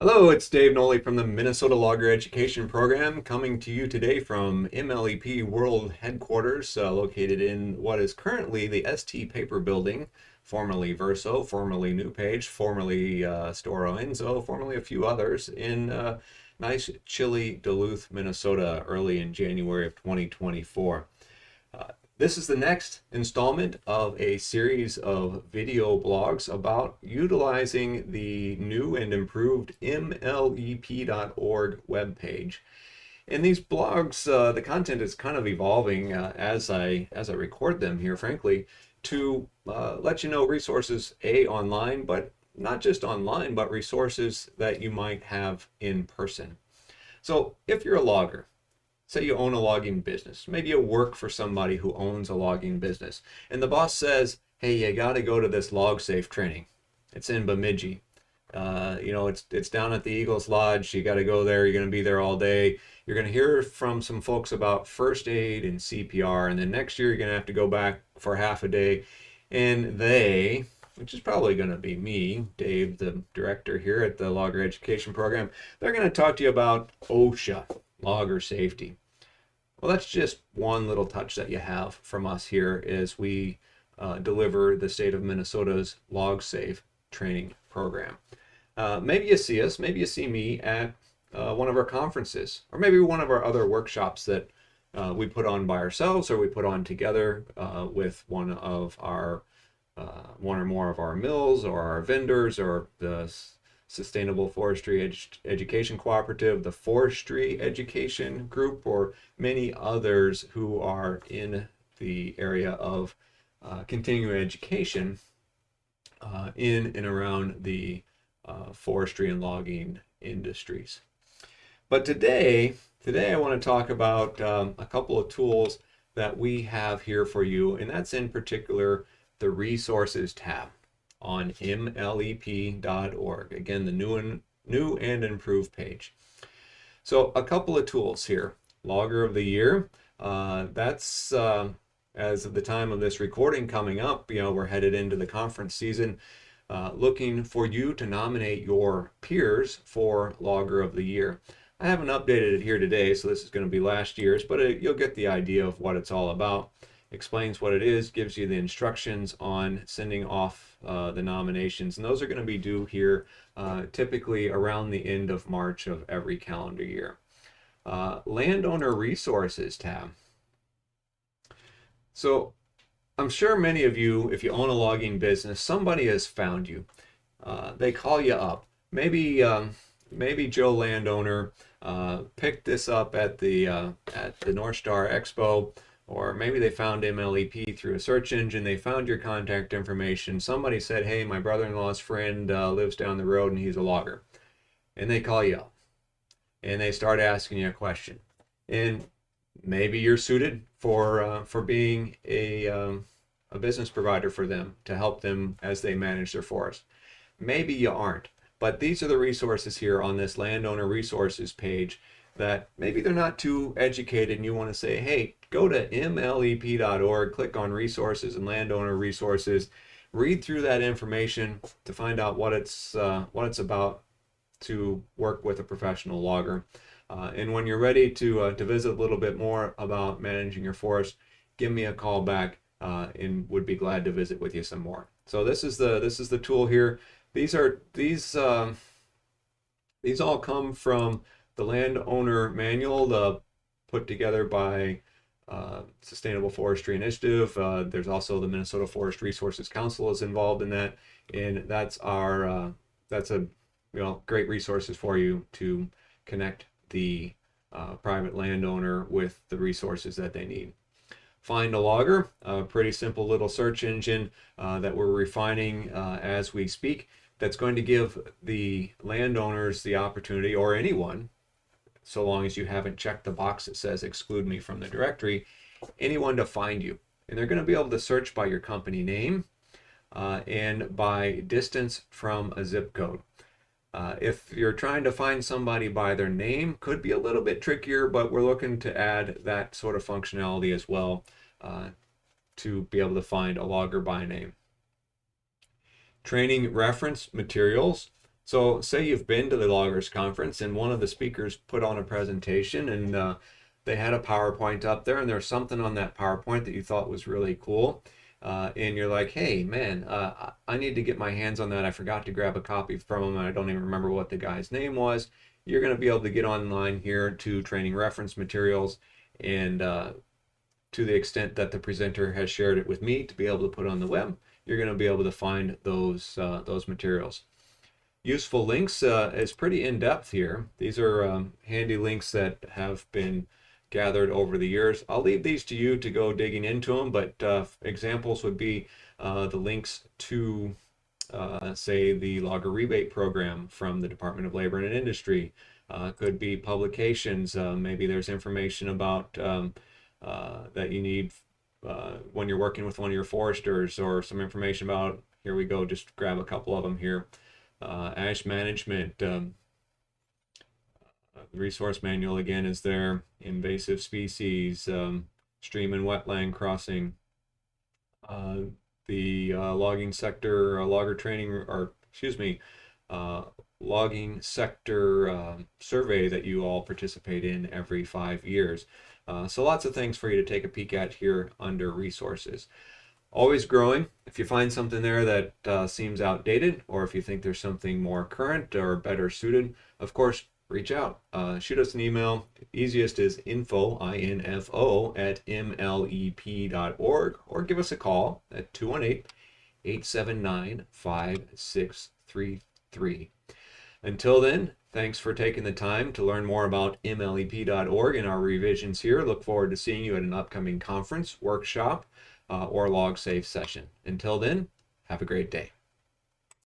Hello, it's Dave Nolly from the Minnesota Logger Education Program, coming to you today from MLEP World Headquarters, located in what is currently the ST Paper Building, formerly Verso, formerly NewPage, formerly Storo Enzo, formerly a few others, in nice, chilly Duluth, Minnesota, early in January of 2024. This is the next installment of a series of video blogs about utilizing the new and improved mlep.org webpage. In these blogs, the content is kind of evolving as I record them here, frankly, to let you know resources online, but not just online, but resources that you might have in person. So if you're a logger, say you own a logging business, maybe you work for somebody who owns a logging business, and the boss says, hey, you got to go to this log safe training. It's in Bemidji. It's down at the Eagles Lodge. You got to go there. You're going to be there all day. You're going to hear from some folks about first aid and CPR, and then next year you're going to have to go back for half a day. And they, which is probably going to be me, Dave, the director here at the Logger Education Program, they're going to talk to you about OSHA, logger safety. Well, that's just one little touch that you have from us here as we deliver the state of Minnesota's LogSafe training program. Maybe you see us, maybe you see me at one of our conferences, or maybe one of our other workshops that we put on by ourselves or we put on together with one or more of our mills or our vendors or the Sustainable Forestry Education Cooperative, the Forestry Education Group, or many others who are in the area of continuing education in and around the forestry and logging industries. But today I want to talk about a couple of tools that we have here for you, and that's in particular the Resources tab on mlep.org. Again, the new and improved page. So a couple of tools here. Logger of the Year. That's as of the time of this recording coming up, we're headed into the conference season, looking for you to nominate your peers for Logger of the Year. I haven't updated it here today, so this is going to be last year's, but you'll get the idea of what it's all about. Explains what it is, gives you the instructions on sending off the nominations, and those are going to be due here typically around the end of March of every calendar year. Landowner Resources tab. So I'm sure many of you, if you own a logging business, somebody has found you. They call you up. Maybe Joe landowner picked this up at the North Star Expo. Or maybe they found MLEP through a search engine. They found your contact information. Somebody said, hey, my brother-in-law's friend lives down the road and he's a logger. And they call you up. And they start asking you a question. And maybe you're suited for being a business provider for them to help them as they manage their forest. Maybe you aren't. But these are the resources here on this landowner resources page that maybe they're not too educated and you want to say, hey, go to mlep.org, click on resources and landowner resources, read through that information to find out what it's about to work with a professional logger. And when you're ready to visit a little bit more about managing your forest, give me a call back and would be glad to visit with you some more. So this is the tool here. These all come from the landowner manual put together by Sustainable Forestry Initiative. There's also the Minnesota Forest Resources Council is involved in that, and that's a great resources for you to connect the private landowner with the resources that they need. Find a Logger, a pretty simple little search engine that we're refining as we speak. That's going to give the landowners the opportunity, or anyone, so long as you haven't checked the box that says exclude me from the directory, anyone to find you. And they're going to be able to search by your company name and by distance from a zip code. If you're trying to find somebody by their name, could be a little bit trickier, but we're looking to add that sort of functionality as well to be able to find a logger by name. Training reference materials. So say you've been to the loggers conference and one of the speakers put on a presentation and they had a PowerPoint up there and there's something on that PowerPoint that you thought was really cool. And you're like, hey, man, I need to get my hands on that. I forgot to grab a copy from him and I don't even remember what the guy's name was. You're going to be able to get online here to training reference materials and to the extent that the presenter has shared it with me to be able to put on the web, you're going to be able to find those materials. Useful links is pretty in-depth here. These are handy links that have been gathered over the years. I'll leave these to you to go digging into them, but examples would be the links to, say, the logger rebate program from the Department of Labor and Industry. Could be publications. Maybe there's information about that you need when you're working with one of your foresters, or some information about, here we go, just grab a couple of them here. Ash management, resource manual again is there, invasive species, stream and wetland crossing, the logging sector logger training, or excuse me, logging sector survey that you all participate in every 5 years. So lots of things for you to take a peek at here under resources. Always growing. If you find something there that seems outdated, or if you think there's something more current or better suited, of course, reach out. Shoot us an email. Easiest is info, I-N-F-O, at mlep.org, or give us a call at 218-879-5633. Until then, thanks for taking the time to learn more about mlep.org and our revisions here. Look forward to seeing you at an upcoming conference, workshop, or log safe session. Until then, have a great day.